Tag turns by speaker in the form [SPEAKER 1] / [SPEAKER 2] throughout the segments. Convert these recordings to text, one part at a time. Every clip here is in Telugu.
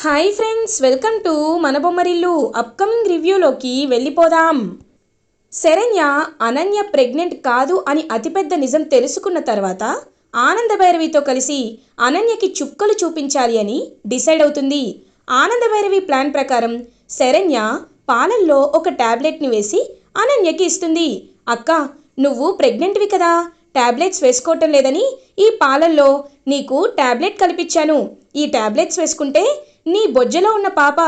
[SPEAKER 1] హాయ్ ఫ్రెండ్స్, వెల్కమ్ టు మన బొమ్మరిల్లు. అప్కమింగ్ రివ్యూలోకి వెళ్ళిపోదాం. శరణ్య అనన్య ప్రెగ్నెంట్ కాదు అని అతిపెద్ద నిజం తెలుసుకున్న తర్వాత ఆనందభైరవితో కలిసి అనన్యకి చుక్కలు చూపించాలి అని డిసైడ్ అవుతుంది. ఆనందభైరవి ప్లాన్ ప్రకారం శరణ్య పాలల్లో ఒక టాబ్లెట్ని వేసి అనన్యకి ఇస్తుంది. అక్క, నువ్వు ప్రెగ్నెంట్వి కదా, టాబ్లెట్స్ వేసుకోవటం లేదని ఈ పాలల్లో నీకు టాబ్లెట్ కల్పించాను. ఈ టాబ్లెట్స్ వేసుకుంటే నీ బొజ్జలో ఉన్న పాప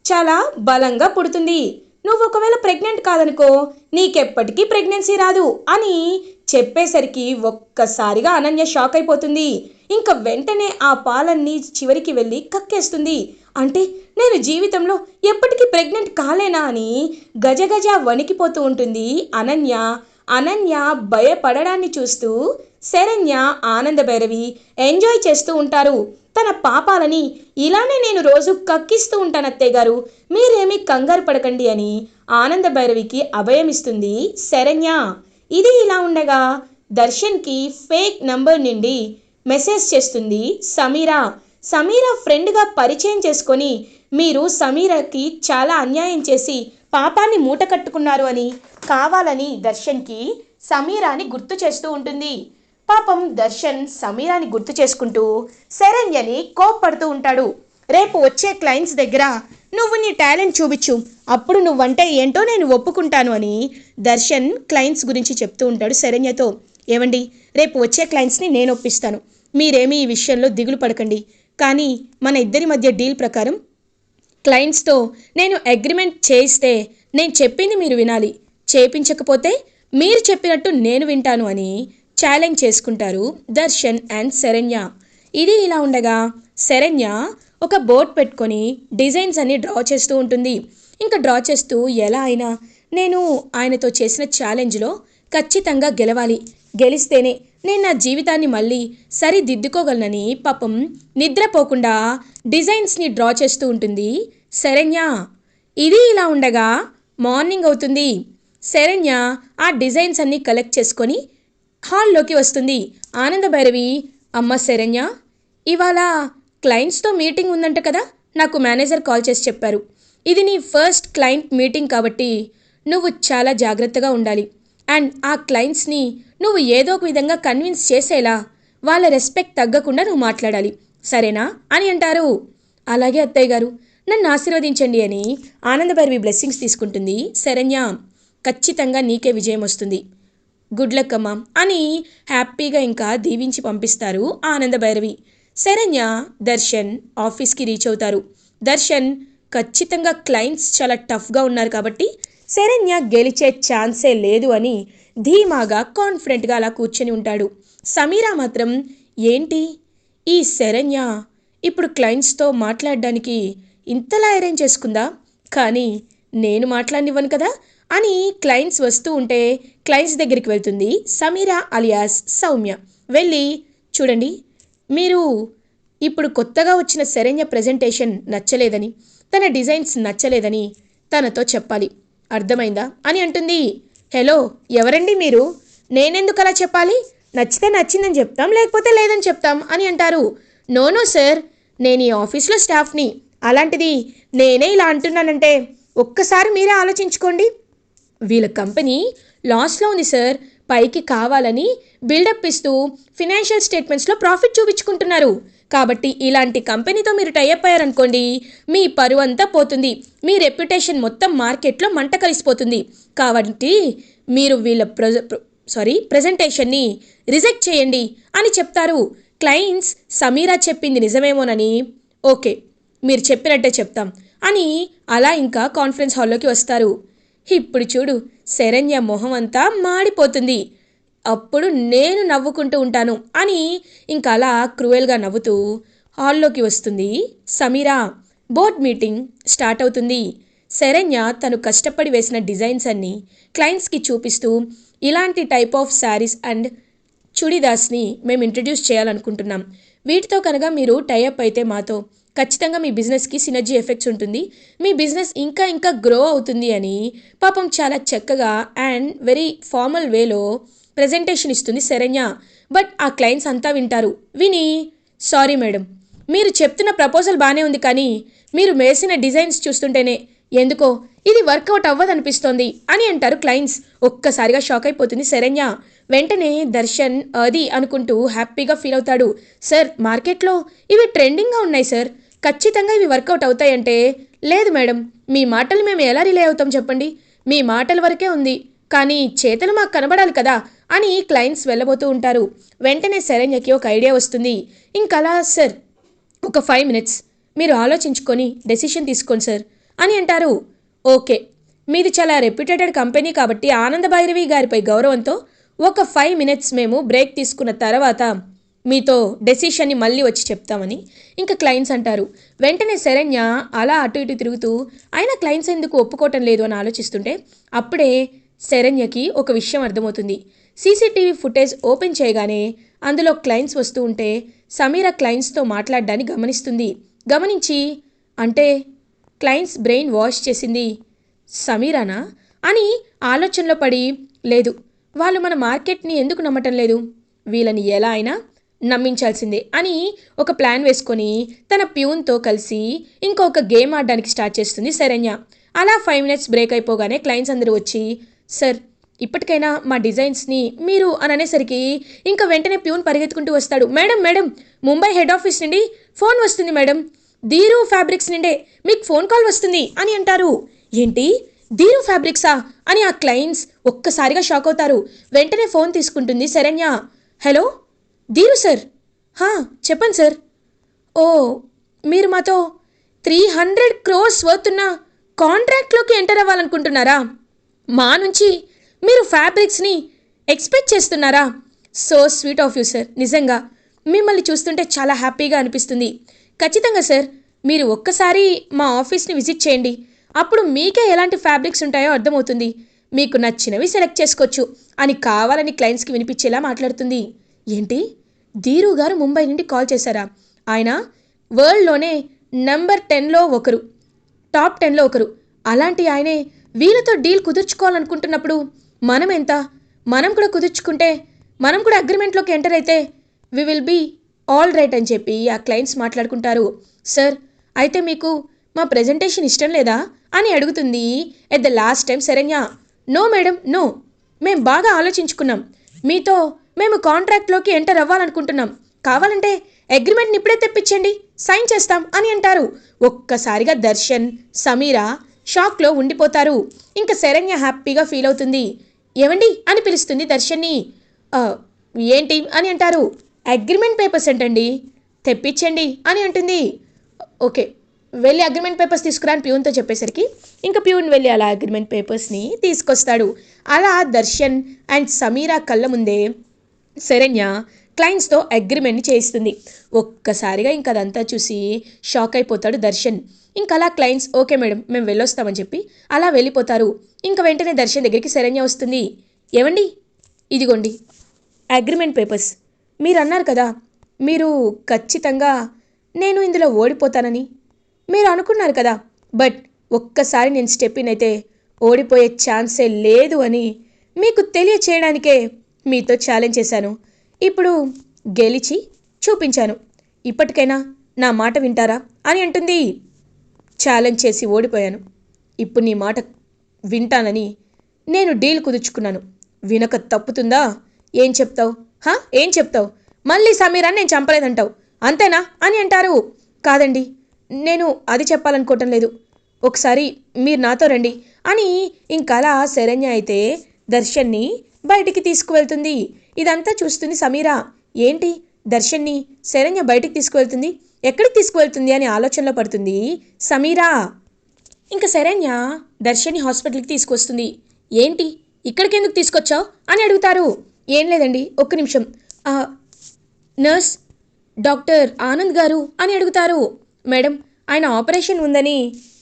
[SPEAKER 1] చాలా బలంగా పుడుతుంది. నువ్వు ఒకవేళ ప్రెగ్నెంట్ కాదనుకో, నీకెప్పటికీ ప్రెగ్నెన్సీ రాదు అని చెప్పేసరికి ఒక్కసారిగా అనన్య షాక్ అయిపోతుంది. ఇంకా వెంటనే ఆ పాలన్నీ చివరికి వెళ్ళి కక్కేస్తుంది. అంటే నేను జీవితంలో ఎప్పటికీ ప్రెగ్నెంట్ కాలేనా అని గజగజ వణికిపోతూ ఉంటుంది అనన్య. అనన్య భయపడడాన్ని చూస్తూ శరణ్య, ఆనందభైరవి ఎంజాయ్ చేస్తూ ఉంటారు. తన పాపాలని ఇలానే నేను రోజు కక్కిస్తూ ఉంటాను అత్తయ్య గారు, మీరేమీ కంగారు పడకండి అని ఆనందభైరవికి అభయమిస్తుంది శరణ్య. ఇది ఇలా ఉండగా దర్శన్కి ఫేక్ నంబర్ నుండి మెసేజ్ చేస్తుంది సమీరా. సమీరా ఫ్రెండ్గా పరిచయం చేసుకొని మీరు సమీరాకి చాలా అన్యాయం చేసి పాపాన్ని మూట కట్టుకున్నారు అని కావాలని దర్శన్కి సమీరాని గుర్తు చేస్తూ ఉంటుంది. పాపం దర్శన్ సమీరాని గుర్తు చేసుకుంటూ శరణ్యని కోప్పడుతూ ఉంటాడు. రేపు వచ్చే క్లయింట్స్ దగ్గర నువ్వు నీ టాలెంట్ చూపించు, అప్పుడు నువ్వంటే ఏంటో నేను ఒప్పుకుంటాను అని దర్శన్ క్లయింట్స్ గురించి చెప్తూ ఉంటాడు శరణ్యతో. ఏమండి, రేపు వచ్చే క్లయింట్స్ని నేను ఒప్పిస్తాను, మీరేమీ ఈ విషయంలో దిగులు పడకండి. కానీ మన ఇద్దరి మధ్య డీల్ ప్రకారం క్లయింట్స్తో నేను అగ్రిమెంట్ చేయిస్తే నేను చెప్పింది మీరు వినాలి, చేయించకపోతే మీరు చెప్పినట్టు నేను వింటాను అని ఛాలెంజ్ చేసుకుంటారు దర్శన్ అండ్ శరణ్య. ఇది ఇలా ఉండగా శరణ్య ఒక బోర్డ్ పెట్టుకొని డిజైన్స్ అన్ని డ్రా చేస్తూ ఉంటుంది. ఇంకా డ్రా చేస్తూ ఎలా అయినా నేను ఆయనతో చేసిన ఛాలెంజ్లో ఖచ్చితంగా గెలవాలి, గెలిస్తేనే నేను నా జీవితాన్ని మళ్ళీ సరిదిద్దుకోగలనని పాపం నిద్రపోకుండా డిజైన్స్ని డ్రా చేస్తూ ఉంటుంది శరణ్య. ఇది ఇలా ఉండగా మార్నింగ్ అవుతుంది. శరణ్య ఆ డిజైన్స్ అన్నీ కలెక్ట్ చేసుకొని హాల్లోకి వస్తుంది. ఆనందభైరవి, అమ్మ శరణ్య, ఇవాళ క్లయింట్స్తో మీటింగ్ ఉందంట కదా, నాకు మేనేజర్ కాల్ చేసి చెప్పారు. ఇది నీ ఫస్ట్ క్లయింట్ మీటింగ్ కాబట్టి నువ్వు చాలా జాగ్రత్తగా ఉండాలి. అండ్ ఆ క్లయింట్స్ని నువ్వు ఏదో ఒక విధంగా కన్విన్స్ చేసేలా వాళ్ళ రెస్పెక్ట్ తగ్గకుండా నువ్వు మాట్లాడాలి, సరేనా అని అంటారు. అలాగే అత్తయ్య గారు, నన్ను ఆశీర్వదించండి అని ఆనందభైరవి బ్లెస్సింగ్స్ తీసుకుంటుంది శరణ్య. ఖచ్చితంగా నీకే విజయం వస్తుంది, గుడ్ లక్ అమ్మా అని హ్యాపీగా ఇంకా దీవించి పంపిస్తారు ఆనందభైరవి. శరణ్య, దర్శన్ ఆఫీస్కి రీచ్ అవుతారు. దర్శన్ ఖచ్చితంగా క్లయింట్స్ చాలా టఫ్గా ఉన్నారు కాబట్టి శరణ్య గెలిచే ఛాన్సే లేదు అని ధీమాగా కాన్ఫిడెంట్గా అలా కూర్చొని ఉంటాడు. సమీరా మాత్రం ఏంటి ఈ శరణ్య ఇప్పుడు క్లయింట్స్తో మాట్లాడడానికి ఇంతలా అరేంజ్ చేసుకుందా, కానీ నేను మాట్లాడనివ్వను కదా అని క్లయింట్స్ వస్తూ ఉంటే క్లయింట్స్ దగ్గరికి వెళ్తుంది సమీరా అలియాస్ సౌమ్య. వెళ్ళి చూడండి, మీరు ఇప్పుడు కొత్తగా వచ్చిన శరణ్య ప్రజెంటేషన్ నచ్చలేదని, తన డిజైన్స్ నచ్చలేదని తనతో చెప్పాలి, అర్థమైందా అని అంటుంది. హలో, ఎవరండి మీరు, నేనెందుకు అలా చెప్పాలి, నచ్చితే నచ్చిందని చెప్తాం, లేకపోతే లేదని చెప్తాం అని అంటారు. నో సార్, నేను ఈ ఆఫీస్లో స్టాఫ్ని, అలాంటిది నేనే ఇలా అంటున్నానంటే ఒక్కసారి మీరే ఆలోచించుకోండి. వీళ్ళ కంపెనీ లాస్లో ఉంది సార్, పైకి కావాలని బిల్డప్ ఇస్తూ ఫినాన్షియల్ స్టేట్మెంట్స్లో ప్రాఫిట్ చూపించుకుంటున్నారు. కాబట్టి ఇలాంటి కంపెనీతో మీరు టైఅప్ అయ్యారనుకోండి, మీ పరువు అంతా పోతుంది, మీ రెప్యుటేషన్ మొత్తం మార్కెట్లో మంట కలిసిపోతుంది. కాబట్టి మీరు వీళ్ళ ప్రెజెంటేషన్ని రిజెక్ట్ చేయండి అని చెప్తారు. క్లయింట్స్ సమీరా చెప్పింది నిజమేమోనని, ఓకే మీరు చెప్పినట్టే చెప్తాం అని అలా ఇంకా కాన్ఫరెన్స్ హాల్లోకి వస్తారు. ఇప్పుడు చూడు, శరణ్య మొహం అంతా మాడిపోతుంది, అప్పుడు నేను నవ్వుకుంటూ ఉంటాను అని ఇంకా అలా క్రూయల్గా నవ్వుతూ హాల్లోకి వస్తుంది సమీరా. బోర్డ్ మీటింగ్ స్టార్ట్ అవుతుంది. శరణ్య తను కష్టపడి వేసిన డిజైన్స్ అన్నీ క్లయింట్స్కి చూపిస్తూ ఇలాంటి టైప్ ఆఫ్ శారీస్ అండ్ చుడీదార్స్ని మేము ఇంట్రడ్యూస్ చేయాలనుకుంటున్నాం, వీటితో కనుక మీరు టైఅప్ అయితే మాతో ఖచ్చితంగా మీ బిజినెస్కి సినర్జీ ఎఫెక్ట్స్ ఉంటుంది, మీ బిజినెస్ ఇంకా ఇంకా గ్రో అవుతుంది అని పాపం చాలా చక్కగా అండ్ వెరీ ఫార్మల్ వేలో ప్రజెంటేషన్ ఇస్తుంది శరణ్య. బట్ ఆ క్లయింట్స్ అంతా వింటారు. విని, సారీ మేడం, మీరు చెప్తున్న ప్రపోజల్ బాగానే ఉంది, కానీ మీరు వేసిన డిజైన్స్ చూస్తుంటేనే ఎందుకో ఇది వర్కౌట్ అవ్వదనిపిస్తోంది అని అంటారు క్లయింట్స్. ఒక్కసారిగా షాక్ అయిపోతుంది శరణ్య. వెంటనే దర్శన్ అది అనుకుంటూ హ్యాపీగా ఫీల్ అవుతాడు. సార్, మార్కెట్లో ఇవి ట్రెండింగ్గా ఉన్నాయి సార్, ఖచ్చితంగా ఇవి వర్కౌట్ అవుతాయంటే, లేదు మేడం, మీ మాటలు మేము ఎలా రిలే అవుతాం చెప్పండి, మీ మాటల వరకే ఉంది, కానీ చేతులు మాకు కనబడాలి కదా అని క్లయింట్స్ వెళ్ళబోతూ ఉంటారు. వెంటనే శరణ్యకి ఒక ఐడియా వస్తుంది. ఇంకలా, సార్ ఒక 5 minutes మీరు ఆలోచించుకొని డెసిషన్ తీసుకోండి సార్ అని అంటారు. ఓకే, మీది చాలా రెప్యూటెడ్ కంపెనీ కాబట్టి ఆనంద భైరవి గారిపై గౌరవంతో ఒక 5 minutes మేము బ్రేక్ తీసుకున్న తర్వాత మీతో డెసిషన్ని మళ్ళీ వచ్చి చెప్తామని ఇంకా క్లయింట్స్ అంటారు. వెంటనే శరణ్య అలా అటు ఇటు తిరుగుతూ అయినా క్లయింట్స్ ఎందుకు ఒప్పుకోవటం లేదు అని ఆలోచిస్తుంటే అప్పుడే శరణ్యకి ఒక విషయం అర్థమవుతుంది. సీసీటీవీ ఫుటేజ్ ఓపెన్ చేయగానే అందులో క్లయింట్స్ వస్తూ ఉంటే సమీర క్లయింట్స్తో మాట్లాడడాన్ని గమనిస్తుంది. గమనించి, అంటే క్లయింట్స్ బ్రెయిన్ వాష్ చేసింది సమీరానా అని ఆలోచనలో పడి, లేదు, వాళ్ళు మన మార్కెట్ని ఎందుకు నమ్మటం లేదు, వీళ్ళని ఎలా అయినా నమ్మించాల్సిందే అని ఒక ప్లాన్ వేసుకొని తన ప్యూన్తో కలిసి ఇంకొక గేమ్ ఆడడానికి స్టార్ట్ చేస్తుంది శరణ్య. అలా 5 minutes బ్రేక్ అయిపోగానే క్లయింట్స్ అందరూ వచ్చి, సార్ ఇప్పటికైనా మా డిజైన్స్ని మీరు అని అనేసరికి ఇంకా వెంటనే ప్యూన్ పరిగెత్తుకుంటూ వస్తాడు. Madam madam, Mumbai head office నుండి ఫోన్ వస్తుంది మేడం, ధీరు ఫ్యాబ్రిక్స్ నుండే మీకు ఫోన్ కాల్ వస్తుంది అని అంటారు. ఏంటి, ధీరు ఫ్యాబ్రిక్సా అని ఆ క్లయింట్స్ ఒక్కసారిగా షాక్ అవుతారు. వెంటనే ఫోన్ తీసుకుంటుంది శరణ్య. Hello Dheeru sir. చెప్పండి సార్. ఓ, మీరు మాతో 300 crores వర్తున్న కాంట్రాక్ట్లోకి ఎంటర్ అవ్వాలనుకుంటున్నారా? మా నుంచి మీరు ఫ్యాబ్రిక్స్ని ఎక్స్పెక్ట్ చేస్తున్నారా? So sweet of you sir, నిజంగా మిమ్మల్ని చూస్తుంటే చాలా హ్యాపీగా అనిపిస్తుంది. ఖచ్చితంగా సార్, మీరు ఒక్కసారి మా ఆఫీస్ని విజిట్ చేయండి, అప్పుడు మీకే ఎలాంటి ఫ్యాబ్రిక్స్ ఉంటాయో అర్థమవుతుంది, మీకు నచ్చినవి సెలెక్ట్ చేసుకోవచ్చు అని కావాలని క్లయింట్స్కి వినిపించేలా మాట్లాడుతుంది. ఏంటి, ధీరు గారు ముంబై నుండి కాల్ చేశారా? ఆయన వరల్డ్లోనే నెంబర్ 10లో ఒకరు, టాప్ 10లో ఒకరు. అలాంటి ఆయనే వీళ్ళతో డీల్ కుదుర్చుకోవాలనుకుంటున్నప్పుడు మనం ఎంత, మనం కూడా కుదుర్చుకుంటే, మనం కూడా అగ్రిమెంట్లోకి ఎంటర్ అయితే we will be all right అని చెప్పి ఆ క్లయింట్స్ మాట్లాడుకుంటారు. సార్, అయితే మీకు మా ప్రెజెంటేషన్ ఇష్టం లేదా అని అడుగుతుంది at the last time Saranya. No madam, no, మేము బాగా ఆలోచించుకున్నాం, మీతో మేము కాంట్రాక్ట్లోకి ఎంటర్ అవ్వాలనుకుంటున్నాం, కావాలంటే అగ్రిమెంట్ని ఇప్పుడే తెప్పించండి, సైన్ చేస్తాం అని అంటారు. ఒక్కసారిగా దర్శన్, సమీర షాక్లో ఉండిపోతారు. ఇంకా శరణ్య హ్యాపీగా ఫీల్ అవుతుంది. ఏమండి అని పిలుస్తుంది దర్శన్ని. ఏంటి అని అంటారు. అగ్రిమెంట్ పేపర్స్ ఏంటండి, తెప్పించండి అని అంటుంది. ఓకే, వెళ్ళి అగ్రిమెంట్ పేపర్స్ తీసుకురా అని ప్యూన్తో చెప్పేసరికి ఇంకా ప్యూన్ వెళ్ళి అలా అగ్రిమెంట్ పేపర్స్ని తీసుకొస్తాడు. అలా దర్శన్ అండ్ సమీరా కళ్ళ ముందే శరణ్య క్లయింట్స్తో అగ్రిమెంట్ని చేయిస్తుంది. ఒక్కసారిగా ఇంకా అదంతా చూసి షాక్ అయిపోతాడు దర్శన్. ఇంకా అలా క్లయింట్స్ ఓకే మేడం మేము వెళ్ళొస్తామని చెప్పి అలా వెళ్ళిపోతారు. ఇంకా వెంటనే దర్శన్ దగ్గరికి శరణ్య వస్తుంది. ఏవండి, ఇదిగోండి అగ్రిమెంట్ పేపర్స్, మీరు అన్నారు కదా మీరు ఖచ్చితంగా నేను ఇందులో ఓడిపోతానని మీరు అనుకున్నారు కదా, బట్ ఒక్కసారి నేను స్టెప్ ఇన్ అయితే ఓడిపోయే ఛాన్సే లేదు అని మీకు తెలియచేయడానికే మీతో ఛాలెంజ్ చేశాను. ఇప్పుడు గెలిచి చూపించాను, ఇప్పటికైనా నా మాట వింటారా అని అంటుంది. ఛాలెంజ్ చేసి ఓడిపోయాను, ఇప్పుడు నీ మాట వింటానని నేను డీల్ కుదుర్చుకున్నాను, వినక తప్పుతుందా? ఏం చెప్తావు? ఏం చెప్తావు? మళ్ళీ సమీరాన్ని నేను చంపలేదంటావు అంతేనా అని అంటారు. కాదండి, నేను అది చెప్పాలనుకోవటం లేదు, ఒకసారి మీరు నాతో రండి అని ఇంకలా శరణ్య అయితే దర్శన్ని బయటికి తీసుకువెళ్తుంది. ఇదంతా చూస్తుంది సమీర. ఏంటి, దర్శన్ని శరణ్య బయటికి తీసుకువెళ్తుంది, ఎక్కడికి తీసుకువెళ్తుంది అని ఆలోచనలో పడుతుంది సమీర. ఇంకా శరణ్య దర్శన్ని హాస్పిటల్కి తీసుకొస్తుంది. ఏంటి, ఇక్కడికి ఎందుకు తీసుకొచ్చావు అని అడుగుతారు. ఏం లేదండి, ఒక్క నిమిషం, నర్స్ డాక్టర్ ఆనంద్ గారు అని అడుగుతారు. మేడం, ఆయన ఆపరేషన్ ఉందని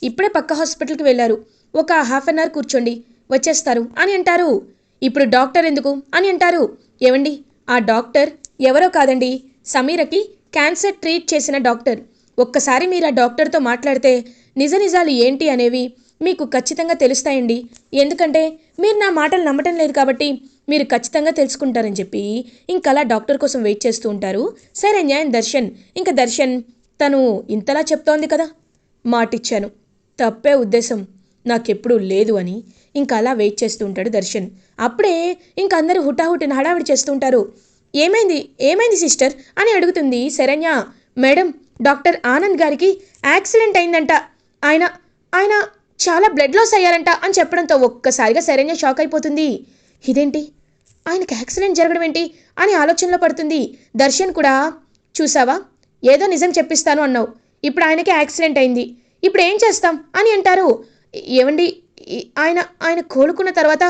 [SPEAKER 1] ఇప్పుడే పక్క హాస్పిటల్కి వెళ్ళారు, ఒక 1/2 hour కూర్చోండి వచ్చేస్తారు అని అంటారు. ఇప్పుడు డాక్టర్ ఎందుకు అని అంటారు. ఏవండి, ఆ డాక్టర్ ఎవరో కాదండి, సమీరకి క్యాన్సర్ ట్రీట్ చేసిన డాక్టర్. ఒక్కసారి మీరు ఆ డాక్టర్తో మాట్లాడితే నిజాలు ఏంటి అనేవి మీకు ఖచ్చితంగా తెలుస్తాయండి, ఎందుకంటే మీరు నా మాటలు నమ్మటం లేదు కాబట్టి మీరు ఖచ్చితంగా తెలుసుకుంటారని చెప్పి ఇంకలా డాక్టర్ కోసం వెయిట్ చేస్తూ ఉంటారు శరణ్య అండ్ దర్శన్. ఇంకా దర్శన్ తను ఇంతలా చెప్తోంది కదా, మాటిచ్చాను, తప్పే ఉద్దేశం నాకెప్పుడూ లేదు అని ఇంకా అలా వెయిట్ చేస్తూ ఉంటాడు దర్శన్. అప్పుడే ఇంక అందరూ హుటాహుటిన హడావిడి చేస్తూ ఉంటారు. ఏమైంది ఏమైంది సిస్టర్ అని అడుగుతుంది శరణ్య. మేడం, డాక్టర్ ఆనంద్ గారికి యాక్సిడెంట్ అయిందంట, ఆయన ఆయన చాలా బ్లడ్ లాస్ అయ్యారంట అని చెప్పడంతో ఒక్కసారిగా శరణ్య షాక్ అయిపోతుంది. ఇదేంటి, ఆయనకి యాక్సిడెంట్ జరగడం ఏంటి అని ఆలోచనలో పడుతుంది. దర్శన్ కూడా, చూసావా, ఏదో నిజం చెప్పిస్తాను అన్నావు, ఇప్పుడు ఆయనకి యాక్సిడెంట్ అయింది, ఇప్పుడు ఏం చేస్తాం అని అంటారు. ఏమండి, ఆయన ఆయన కోలుకున్న తర్వాత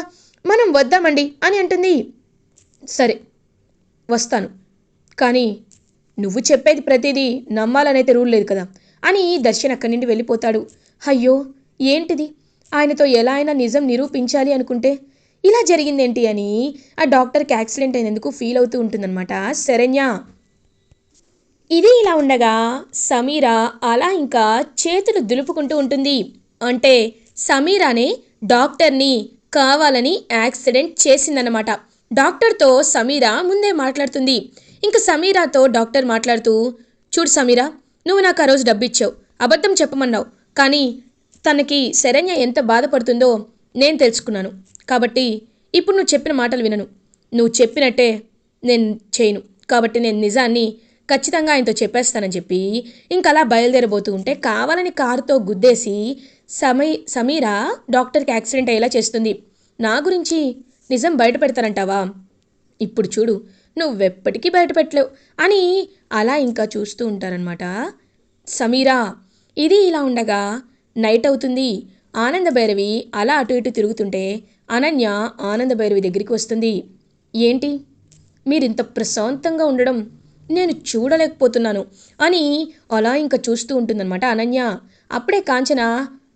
[SPEAKER 1] మనం వద్దామండి అని అంటుంది. సరే వస్తాను, కానీ నువ్వు చెప్పేది ప్రతిదీ నమ్మాలనైతే రూల్ లేదు కదా అని దర్శన్ అక్కడి నుండి వెళ్ళిపోతాడు. అయ్యో ఏంటిది, ఆయనతో ఎలా అయినా నిజం నిరూపించాలి అనుకుంటే ఇలా జరిగిందేంటి అని ఆ డాక్టర్కి యాక్సిడెంట్ అయినందుకు ఫీల్ అవుతూ ఉంటుందన్నమాట శరణ్య. ఇది ఇలా ఉండగా సమీరా అలా ఇంకా చేతులు దులుపుకుంటూ ఉంటుంది. అంటే సమీరానే డాక్టర్ని కావాలని యాక్సిడెంట్ చేసిందన్నమాట. డాక్టర్తో సమీరా ముందే మాట్లాడుతుంది. ఇంకా సమీరాతో డాక్టర్ మాట్లాడుతూ, చూడు సమీరా, నువ్వు నాకు ఆ రోజు డబ్బు ఇచ్చావు, అబద్ధం చెప్పమన్నావు, కానీ తనకి శరణ్య ఎంత బాధపడుతుందో నేను తెలుసుకున్నాను. కాబట్టి ఇప్పుడు నువ్వు చెప్పిన మాటలు వినను, నువ్వు చెప్పినట్టే నేను చేయను. కాబట్టి నేను నిజాన్ని ఖచ్చితంగా ఆయనతో చెప్పేస్తానని చెప్పి ఇంకలా బయలుదేరబోతూ ఉంటే కావాలని కారుతో గుద్దేసి సమీరా డాక్టర్కి యాక్సిడెంట్ అయ్యేలా చేస్తుంది. నా గురించి నిజం బయట పెడతానంటావా? ఇప్పుడు చూడు, నువ్వెప్పటికీ బయట పెట్టలేవు అని అలా ఇంకా చూస్తూ ఉంటారనమాట సమీరా. ఇది ఇలా ఉండగా నైట్ అవుతుంది. ఆనందభైరవి అలా అటు ఇటు తిరుగుతుంటే అనన్య ఆనందభైరవి దగ్గరికి వస్తుంది. ఏంటి, మీరింత ప్రశాంతంగా ఉండడం నేను చూడలేకపోతున్నాను అని అలా ఇంకా చూస్తూ ఉంటుందన్నమాట అనన్య. అప్పుడే కాంచన,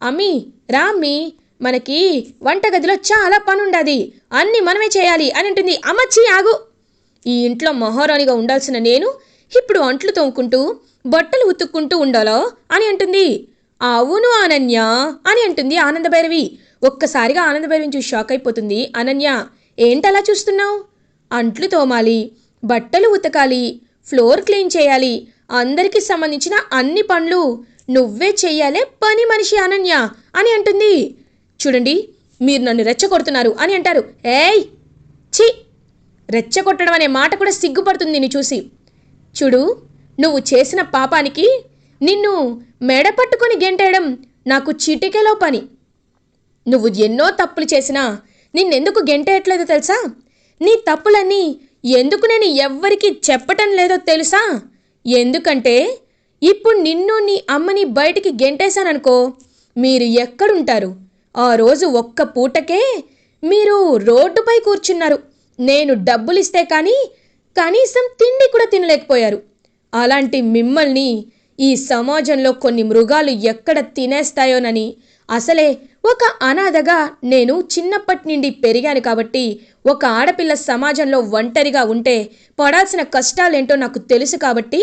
[SPEAKER 1] అమ్మీ రా అమ్మీ, మనకి వంటగదిలో చాలా పని ఉండాది, అన్నీ మనమే చేయాలి అని అంటుంది. అమ్మచ్చి ఆగు, ఈ ఇంట్లో మహారాణిగా ఉండాల్సిన నేను ఇప్పుడు అంట్లు తోముకుంటూ బట్టలు ఉతుక్కుంటూ ఉండాలో అని అంటుంది. అవును అనన్య అని అంటుంది ఆనందభైరవి. ఒక్కసారిగా ఆనందభైరవిని చూసి షాక్ అయిపోతుంది అనన్య. ఏంటలా చూస్తున్నావు? అంట్లు తోమాలి, బట్టలు ఉతకాలి, ఫ్లోర్ క్లీన్ చేయాలి, అందరికీ సంబంధించిన అన్ని పనులు నువ్వే చెయ్యాలే పని మనిషి అనన్య అని అంటుంది. చూడండి, మీరు నన్ను రెచ్చగొడుతున్నారు అని అంటారు. ఏయ్ ఛీ, రెచ్చగొట్టడం అనే మాట కూడా సిగ్గుపడుతుంది నిన్ను చూసి. చూడు, నువ్వు చేసిన పాపానికి నిన్ను మెడ పట్టుకొని గెంటేయడం నాకు చిటికెలో పని. నువ్వు ఎన్నో తప్పులు చేసినా నిన్నెందుకు గెంటేయట్లేదో తెలుసా? నీ తప్పులన్నీ ఎందుకు నేను ఎవ్వరికీ చెప్పటం లేదో తెలుసా? ఎందుకంటే ఇప్పుడు నిన్ను నీ అమ్మని బయటికి గెంటేశాననుకో, మీరు ఎక్కడుంటారు? ఆ రోజు ఒక్క పూటకే మీరు రోడ్డుపై కూర్చున్నారు. నేను డబ్బులిస్తే కానీ కనీసం తిండి కూడా తినలేకపోయారు. అలాంటి మిమ్మల్ని ఈ సమాజంలో కొన్ని మృగాలు ఎక్కడ తినేస్తాయోనని, అసలే ఒక అనాథగా నేను చిన్నప్పటి నుండి పెరిగాను కాబట్టి ఒక ఆడపిల్ల సమాజంలో ఒంటరిగా ఉంటే పడాల్సిన కష్టాలేంటో నాకు తెలుసు కాబట్టి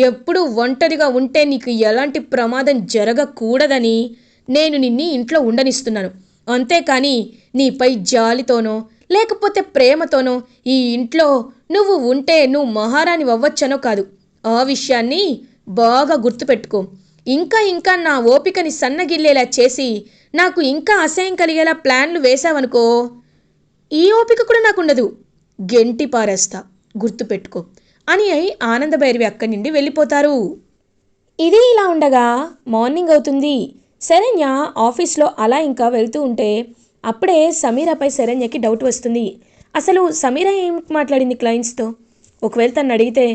[SPEAKER 1] ఎప్పుడూ ఒంటరిగా ఉంటే నీకు ఎలాంటి ప్రమాదం జరగకూడదని నేను నిన్ను ఇంట్లో ఉండనిస్తున్నాను. అంతేకాని నీపై జాలితోనో లేకపోతే ప్రేమతోనో ఈ ఇంట్లో నువ్వు ఉంటే నువ్వు మహారాణి అవ్వచ్చనో కాదు. ఆ విషయాన్ని బాగా గుర్తుపెట్టుకో. ఇంకా ఇంకా నా ఓపికని సన్నగిల్లేలా చేసి నాకు ఇంకా అసహ్యం కలిగేలా ప్లాన్లు వేశావనుకో, ఈ ఓపిక కూడా నాకుండదు, గెంటి పారేస్తా, గుర్తుపెట్టుకో అని ఆనందభైరవి అక్కడి నుండి వెళ్ళిపోతారు. ఇది ఇలా ఉండగా మార్నింగ్ అవుతుంది. శరణ్య ఆఫీస్లో అలా ఇంకా వెళ్తూ ఉంటే అప్పుడే సమీరాపై శరణ్యకి డౌట్ వస్తుంది. అసలు సమీరా ఏం మాట్లాడింది క్లయింట్స్తో? ఒకవేళ తను అడిగితే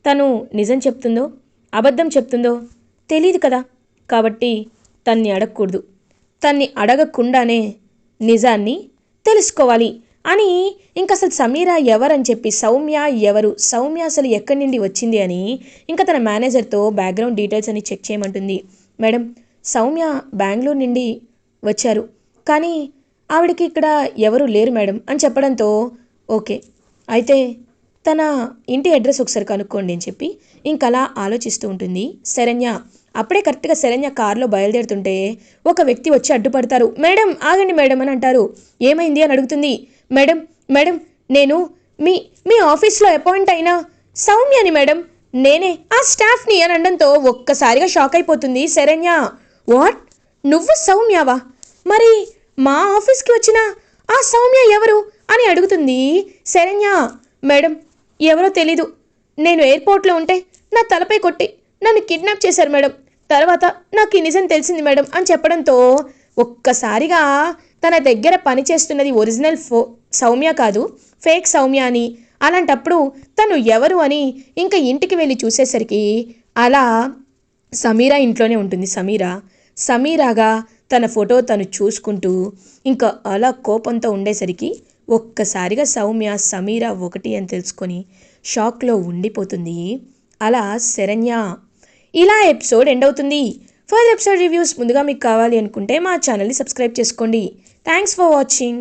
[SPEAKER 1] తను నిజం చెప్తుందో అబద్ధం చెప్తుందో తెలియదు కదా. కాబట్టి తన్ని అడగకూడదు, తన్ని అడగకుండానే నిజాన్ని తెలుసుకోవాలి అని ఇంకా అసలు సమీరా ఎవరని చెప్పి సౌమ్య ఎవరు, సౌమ్య అసలు ఎక్కడి నుండి వచ్చింది అని ఇంకా తన మేనేజర్తో బ్యాక్గ్రౌండ్ డీటెయిల్స్ అని చెక్ చేయమంటుంది. మేడం, సౌమ్య బెంగళూరు నుండి వచ్చారు, కానీ ఆవిడకి ఇక్కడ ఎవరు లేరు మేడం అని చెప్పడంతో, ఓకే అయితే తన ఇంటి అడ్రస్ ఒకసారి కనుక్కోండి అని చెప్పి ఇంకలా ఆలోచిస్తూ ఉంటుంది శరణ్య. అప్పుడే కరెక్ట్గా శరణ్య కారులో బయలుదేరుతుంటే ఒక వ్యక్తి వచ్చి అడ్డుపడతారు. మేడం ఆగండి మేడం అని అంటారు. ఏమైంది అని అడుగుతుంది. మేడం మేడం నేను మీ మీ ఆఫీస్లో అపాయింట్ అయిన సౌమ్యని మేడం, నేనే ఆ స్టాఫ్ని అని అనడంతో ఒక్కసారిగా షాక్ అయిపోతుంది శరణ్య. వాట్, నువ్వు సౌమ్యవా? మరి మా ఆఫీస్కి వచ్చిన ఆ సౌమ్య ఎవరు అని అడుగుతుంది శరణ్య. మేడం, ఎవరో తెలీదు, నేను ఎయిర్పోర్ట్లో ఉంటే నా తలపై కొట్టి నన్ను కిడ్నాప్ చేశారు మేడం, తర్వాత నాకు ఈ నిజం తెలిసింది మేడం అని చెప్పడంతో ఒక్కసారిగా తన దగ్గర పనిచేస్తున్నది ఒరిజినల్ సౌమ్య కాదు, ఫేక్ సౌమ్య అని, అలాంటప్పుడు తను ఎవరు అని ఇంకా ఇంటికి వెళ్ళి చూసేసరికి అలా సమీరా ఇంట్లోనే ఉంటుంది. సమీరాగా తన ఫోటో తను చూసుకుంటూ ఇంకా అలా కోపంతో ఉండేసరికి ఒక్కసారిగా సౌమ్య సమీరా ఒకటి అని తెలుసుకొని షాక్లో ఉండిపోతుంది. అలా శరణ్య. ఇలా ఎపిసోడ్ ఎండ్ అవుతుంది. ఫర్దర్ ఎపిసోడ్ రివ్యూస్ ముందుగా మీకు కావాలి అనుకుంటే మా ఛానల్ని సబ్స్క్రైబ్ చేసుకోండి. Thanks for watching.